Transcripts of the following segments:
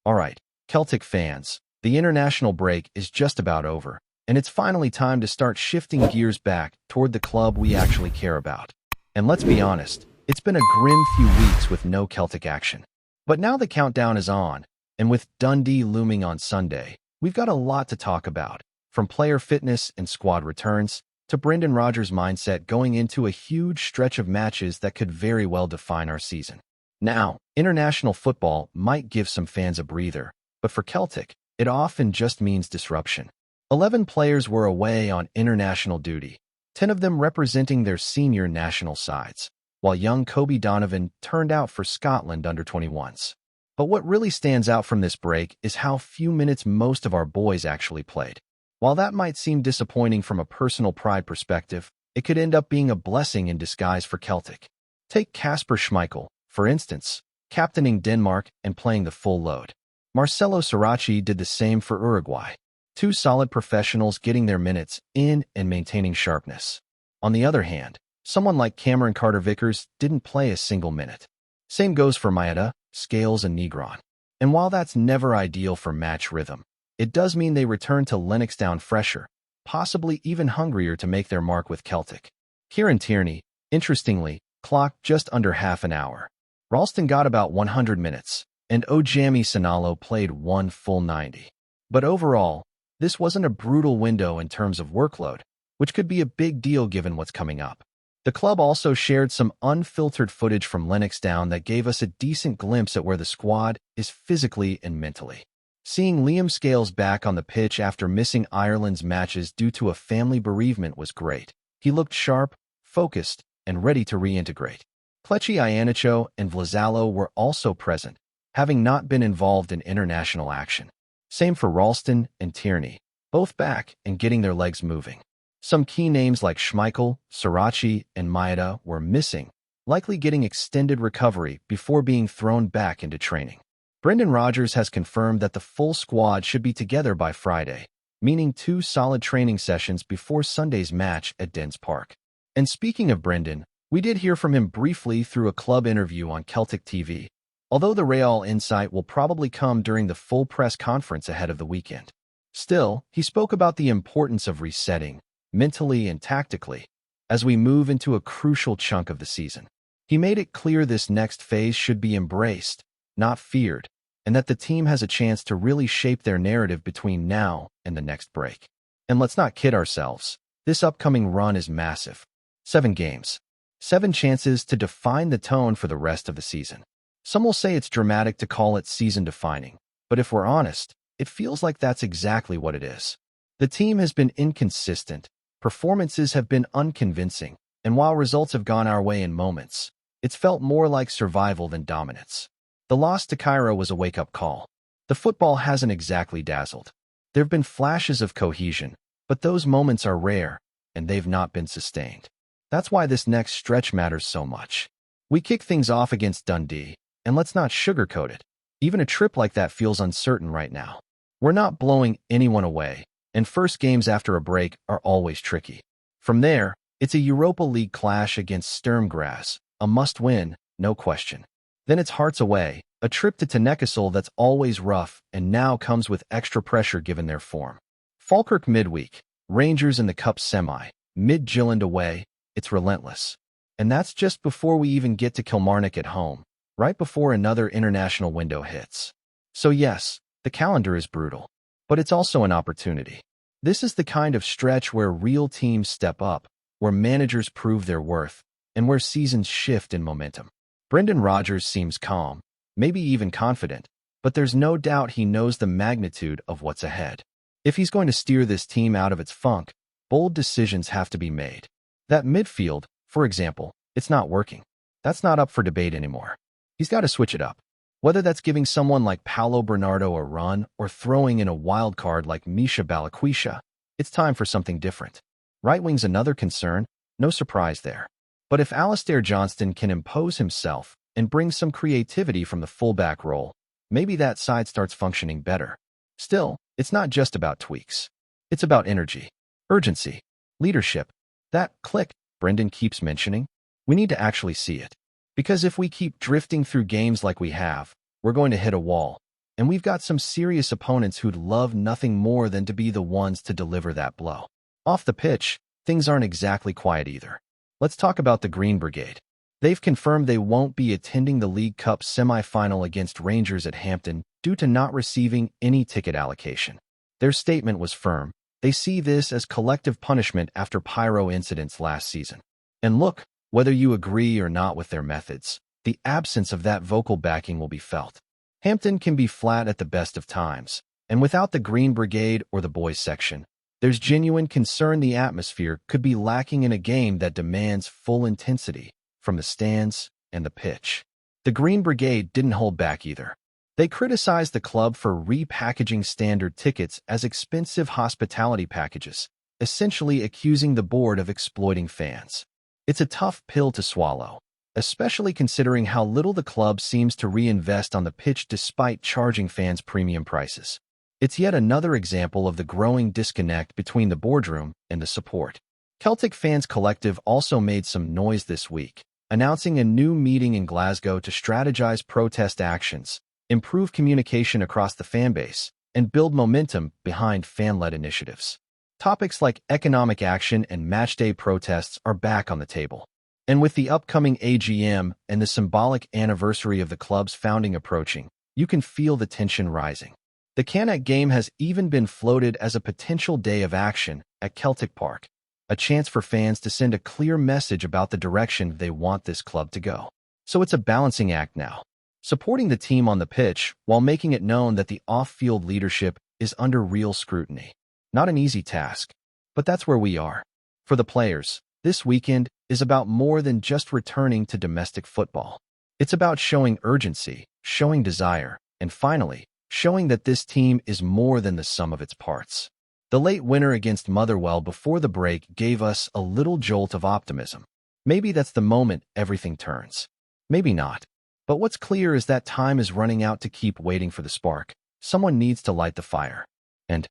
Alright, Celtic fans, the international break is just about over, and it's finally time to start shifting gears back toward the club we actually care about. And let's be honest, it's been a grim few weeks with no Celtic action. But now the countdown is on, and with Dundee looming on Sunday, we've got a lot to talk about, from player fitness and squad returns, to Brendan Rodgers' mindset going into a huge stretch of matches that could very well define our season. Now, international football might give some fans a breather, but for Celtic, it often just means disruption. 11 players were away on international duty, 10 of them representing their senior national sides, while young Kobe Donovan turned out for Scotland under-21s. But what really stands out from this break is how few minutes most of our boys actually played. While that might seem disappointing from a personal pride perspective, it could end up being a blessing in disguise for Celtic. Take Kasper Schmeichel, for instance, captaining Denmark and playing the full load. Marcelo Sarachi did the same for Uruguay. Two solid professionals getting their minutes in and maintaining sharpness. On the other hand, someone like Cameron Carter-Vickers didn't play a single minute. Same goes for Maeda, Scales, and Negron. And while that's never ideal for match rhythm, it does mean they return to Lennoxtown fresher, possibly even hungrier to make their mark with Celtic. Kieran Tierney, interestingly, clocked just under half an hour. Ralston got about 100 minutes, and Ojami Sanalo played one full 90. But overall, this wasn't a brutal window in terms of workload, which could be a big deal given what's coming up. The club also shared some unfiltered footage from Lennoxtown that gave us a decent glimpse at where the squad is physically and mentally. Seeing Liam Scales back on the pitch after missing Ireland's matches due to a family bereavement was great. He looked sharp, focused, and ready to reintegrate. Kelechi Iheanacho and Vlazalo were also present, having not been involved in international action. Same for Ralston and Tierney, both back and getting their legs moving. Some key names like Schmeichel, Sarachi, and Maeda were missing, likely getting extended recovery before being thrown back into training. Brendan Rodgers has confirmed that the full squad should be together by Friday, meaning 2 solid training sessions before Sunday's match at Dens Park. And speaking of Brendan, we did hear from him briefly through a club interview on Celtic TV, although the Real insight will probably come during the full press conference ahead of the weekend. Still, he spoke about the importance of resetting, mentally and tactically, as we move into a crucial chunk of the season. He made it clear this next phase should be embraced, not feared, and that the team has a chance to really shape their narrative between now and the next break. And let's not kid ourselves, this upcoming run is massive. 7 games. 7 chances to define the tone for the rest of the season. Some will say it's dramatic to call it season-defining, but if we're honest, it feels like that's exactly what it is. The team has been inconsistent, performances have been unconvincing, and while results have gone our way in moments, it's felt more like survival than dominance. The loss to Cairo was a wake-up call. The football hasn't exactly dazzled. There have been flashes of cohesion, but those moments are rare, and they've not been sustained. That's why this next stretch matters so much. We kick things off against Dundee, and let's not sugarcoat it. Even a trip like that feels uncertain right now. We're not blowing anyone away, and first games after a break are always tricky. From there, it's a Europa League clash against Sturm Graz, a must-win, no question. Then it's Hearts away, a trip to Tenecastle that's always rough and now comes with extra pressure given their form. Falkirk midweek, Rangers in the Cup semi, Midtjylland away, it's relentless. And that's just before we even get to Kilmarnock at home, right before another international window hits. So yes, the calendar is brutal, but it's also an opportunity. This is the kind of stretch where real teams step up, where managers prove their worth, and where seasons shift in momentum. Brendan Rodgers seems calm, maybe even confident, but there's no doubt he knows the magnitude of what's ahead. If he's going to steer this team out of its funk, bold decisions have to be made. That midfield, for example, it's not working. That's not up for debate anymore. He's got to switch it up. Whether that's giving someone like Paulo Bernardo a run or throwing in a wild card like Misha Balikwisha, it's time for something different. Right wing's another concern, no surprise there. But if Alistair Johnston can impose himself and bring some creativity from the fullback role, maybe that side starts functioning better. Still, it's not just about tweaks. It's about energy, urgency, leadership. That click Brendan keeps mentioning, we need to actually see it. Because if we keep drifting through games like we have, we're going to hit a wall. and we've got some serious opponents who'd love nothing more than to be the ones to deliver that blow. Off the pitch, things aren't exactly quiet either. Let's talk about the Green Brigade. They've confirmed they won't be attending the League Cup semi-final against Rangers at Hampton due to not receiving any ticket allocation. Their statement was firm. They see this as collective punishment after pyro incidents last season. And look, whether you agree or not with their methods, the absence of that vocal backing will be felt. Hampton can be flat at the best of times, and without the Green Brigade or the boys section, there's genuine concern the atmosphere could be lacking in a game that demands full intensity from the stands and the pitch. The Green Brigade didn't hold back either. They criticized the club for repackaging standard tickets as expensive hospitality packages, essentially accusing the board of exploiting fans. It's a tough pill to swallow, especially considering how little the club seems to reinvest on the pitch despite charging fans premium prices. It's yet another example of the growing disconnect between the boardroom and the support. Celtic Fans Collective also made some noise this week, announcing a new meeting in Glasgow to strategize protest actions, improve communication across the fanbase, and build momentum behind fan-led initiatives. Topics like economic action and matchday protests are back on the table. And with the upcoming AGM and the symbolic anniversary of the club's founding approaching, you can feel the tension rising. The Canuck game has even been floated as a potential day of action at Celtic Park, a chance for fans to send a clear message about the direction they want this club to go. So it's a balancing act now, supporting the team on the pitch while making it known that the off-field leadership is under real scrutiny. Not an easy task, but that's where we are. For the players, this weekend is about more than just returning to domestic football. It's about showing urgency, showing desire, and finally, showing that this team is more than the sum of its parts. The late winner against Motherwell before the break gave us a little jolt of optimism. Maybe that's the moment everything turns. Maybe not. But what's clear is that time is running out to keep waiting for the spark. Someone needs to light the fire. And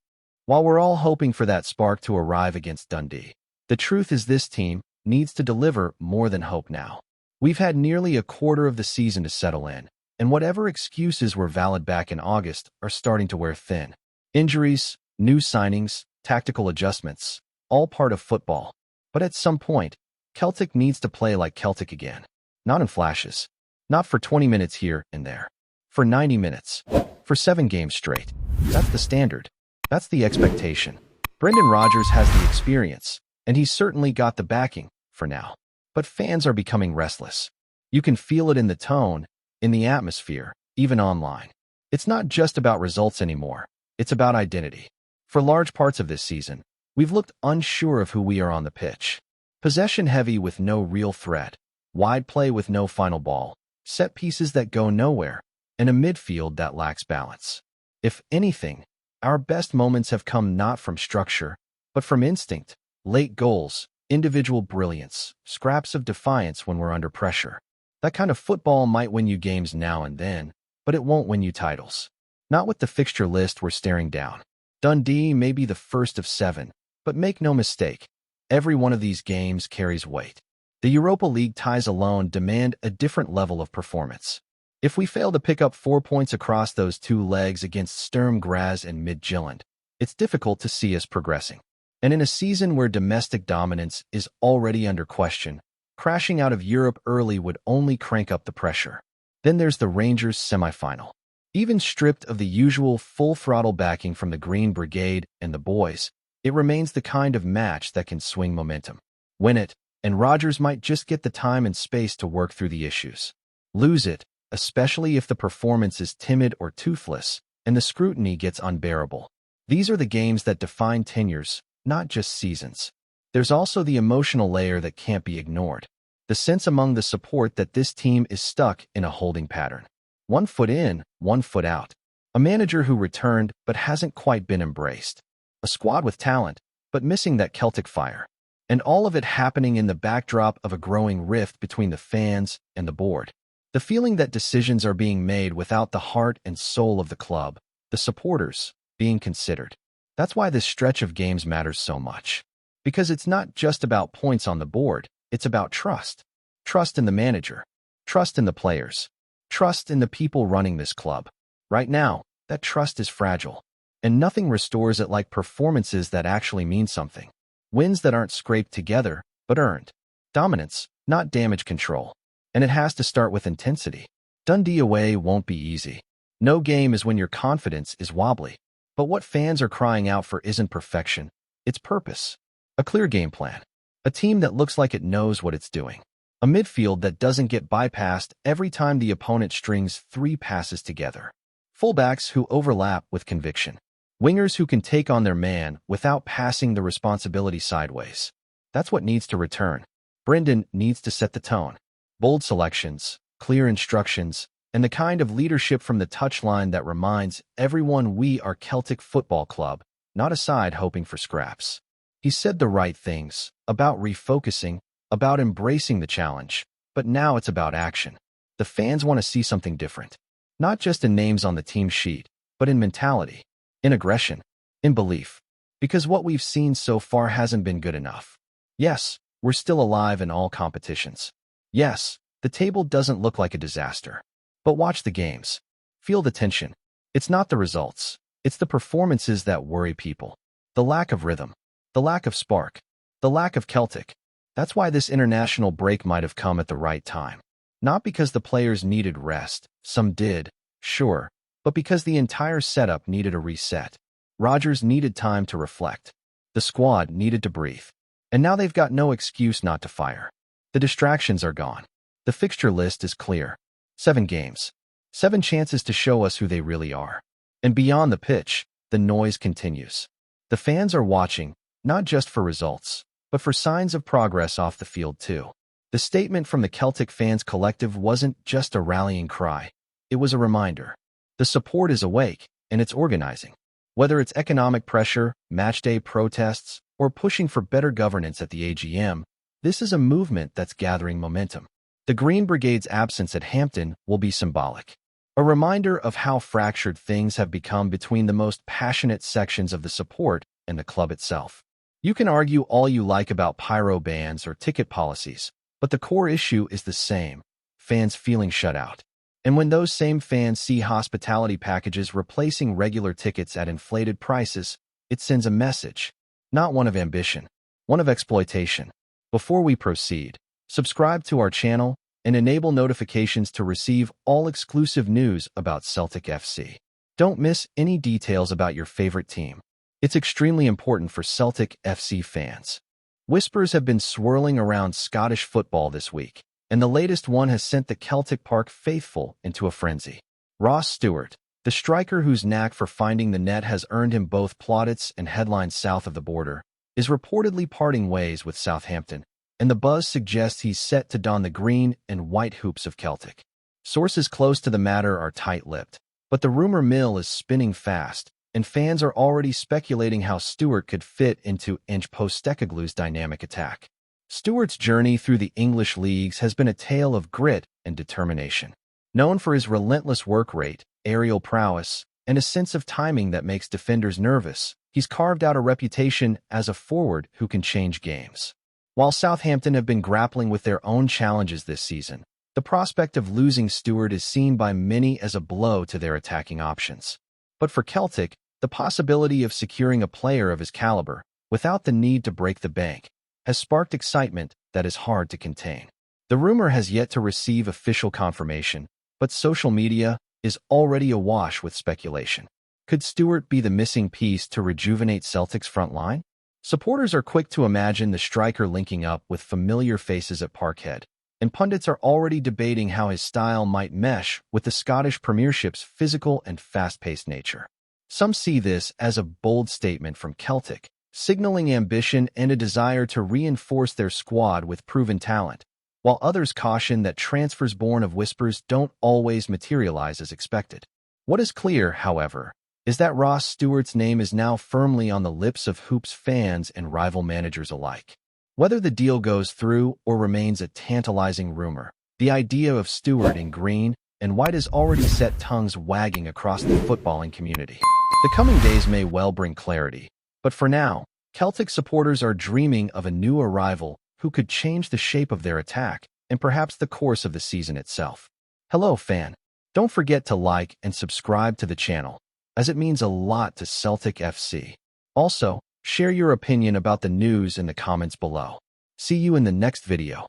while we're all hoping for that spark to arrive against Dundee, the truth is this team needs to deliver more than hope now. We've had nearly a quarter of the season to settle in, and whatever excuses were valid back in August are starting to wear thin. Injuries, new signings, tactical adjustments, all part of football. But at some point, Celtic needs to play like Celtic again. Not in flashes. Not for 20 minutes here and there. For 90 minutes. For 7 games straight. That's the standard. That's the expectation. Brendan Rodgers has the experience, and he's certainly got the backing, for now. But fans are becoming restless. You can feel it in the tone, in the atmosphere, even online. It's not just about results anymore. It's about identity. For large parts of this season, we've looked unsure of who we are on the pitch. Possession heavy with no real threat, wide play with no final ball, set pieces that go nowhere, and a midfield that lacks balance. If anything, our best moments have come not from structure, but from instinct, late goals, individual brilliance, scraps of defiance when we're under pressure. That kind of football might win you games now and then, but it won't win you titles. Not with the fixture list we're staring down. Dundee may be the first of 7, but make no mistake, every one of these games carries weight. The Europa League ties alone demand a different level of performance. If we fail to pick up 4 points across those 2 legs against Sturm Graz and Midtjylland, it's difficult to see us progressing. And in a season where domestic dominance is already under question, crashing out of Europe early would only crank up the pressure. Then there's the Rangers semi-final. Even stripped of the usual full-throttle backing from the Green Brigade and the boys, it remains the kind of match that can swing momentum. Win it, and Rodgers might just get the time and space to work through the issues. Lose it, especially if the performance is timid or toothless, and the scrutiny gets unbearable. These are the games that define tenures, not just seasons. There's also the emotional layer that can't be ignored. The sense among the support that this team is stuck in a holding pattern. 1 foot in, 1 foot out. A manager who returned but hasn't quite been embraced. A squad with talent, but missing that Celtic fire. And all of it happening in the backdrop of a growing rift between the fans and the board. The feeling that decisions are being made without the heart and soul of the club, the supporters, being considered. That's why this stretch of games matters so much. Because it's not just about points on the board, it's about trust. Trust in the manager. Trust in the players. Trust in the people running this club. Right now, that trust is fragile. And nothing restores it like performances that actually mean something. Wins that aren't scraped together, but earned. Dominance, not damage control. And it has to start with intensity. Dundee away won't be easy. No game is when your confidence is wobbly. But what fans are crying out for isn't perfection, it's purpose. A clear game plan. A team that looks like it knows what it's doing. A midfield that doesn't get bypassed every time the opponent strings 3 passes together. Fullbacks who overlap with conviction. Wingers who can take on their man without passing the responsibility sideways. That's what needs to return. Brendan needs to set the tone. Bold selections, clear instructions, and the kind of leadership from the touchline that reminds everyone we are Celtic Football Club, not a side hoping for scraps. He said the right things, about refocusing, about embracing the challenge, but now it's about action. The fans want to see something different. Not just in names on the team sheet, but in mentality, in aggression, in belief. Because what we've seen so far hasn't been good enough. Yes, we're still alive in all competitions. Yes, the table doesn't look like a disaster. But watch the games. Feel the tension. It's not the results. It's the performances that worry people. The lack of rhythm. The lack of spark. The lack of Celtic. That's why this international break might have come at the right time. Not because the players needed rest. Some did, sure. But because the entire setup needed a reset. Rodgers needed time to reflect. The squad needed to breathe. And now they've got no excuse not to fire. The distractions are gone. The fixture list is clear. 7 games. 7 chances to show us who they really are. And beyond the pitch, the noise continues. The fans are watching, not just for results, but for signs of progress off the field too. The statement from the Celtic fans collective wasn't just a rallying cry. It was a reminder. The support is awake, and it's organizing. Whether it's economic pressure, matchday protests, or pushing for better governance at the AGM, this is a movement that's gathering momentum. The Green Brigade's absence at Hampton will be symbolic. A reminder of how fractured things have become between the most passionate sections of the support and the club itself. You can argue all you like about pyro bans or ticket policies, but the core issue is the same: fans feeling shut out. And when those same fans see hospitality packages replacing regular tickets at inflated prices, it sends a message, not one of ambition, one of exploitation. Before we proceed, subscribe to our channel and enable notifications to receive all exclusive news about Celtic FC. Don't miss any details about your favorite team. It's extremely important for Celtic FC fans. Whispers have been swirling around Scottish football this week, and the latest one has sent the Celtic Park faithful into a frenzy. Ross Stewart, the striker whose knack for finding the net has earned him both plaudits and headlines south of the border, is reportedly parting ways with Southampton, and the buzz suggests he's set to don the green and white hoops of Celtic. Sources close to the matter are tight-lipped, but the rumor mill is spinning fast, and fans are already speculating how Stewart could fit into Ange Postecoglou's dynamic attack. Stewart's journey through the English leagues has been a tale of grit and determination. Known for his relentless work rate, aerial prowess, and a sense of timing that makes defenders nervous, he's carved out a reputation as a forward who can change games. While Southampton have been grappling with their own challenges this season, the prospect of losing Stewart is seen by many as a blow to their attacking options. But for Celtic, the possibility of securing a player of his caliber, without the need to break the bank, has sparked excitement that is hard to contain. The rumor has yet to receive official confirmation, but social media is already awash with speculation. Could Stewart be the missing piece to rejuvenate Celtic's front line? Supporters are quick to imagine the striker linking up with familiar faces at Parkhead, and pundits are already debating how his style might mesh with the Scottish Premiership's physical and fast-paced nature. Some see this as a bold statement from Celtic, signaling ambition and a desire to reinforce their squad with proven talent, while others caution that transfers born of whispers don't always materialize as expected. What is clear, however, is that Ross Stewart's name is now firmly on the lips of Hoops fans and rival managers alike. Whether the deal goes through or remains a tantalizing rumor, the idea of Stewart in green and white has already set tongues wagging across the footballing community. The coming days may well bring clarity, but for now, Celtic supporters are dreaming of a new arrival who could change the shape of their attack and perhaps the course of the season itself. Hello, fan. Don't forget to like and subscribe to the channel. as it means a lot to Celtic FC. Also, share your opinion about the news in the comments below. See you in the next video.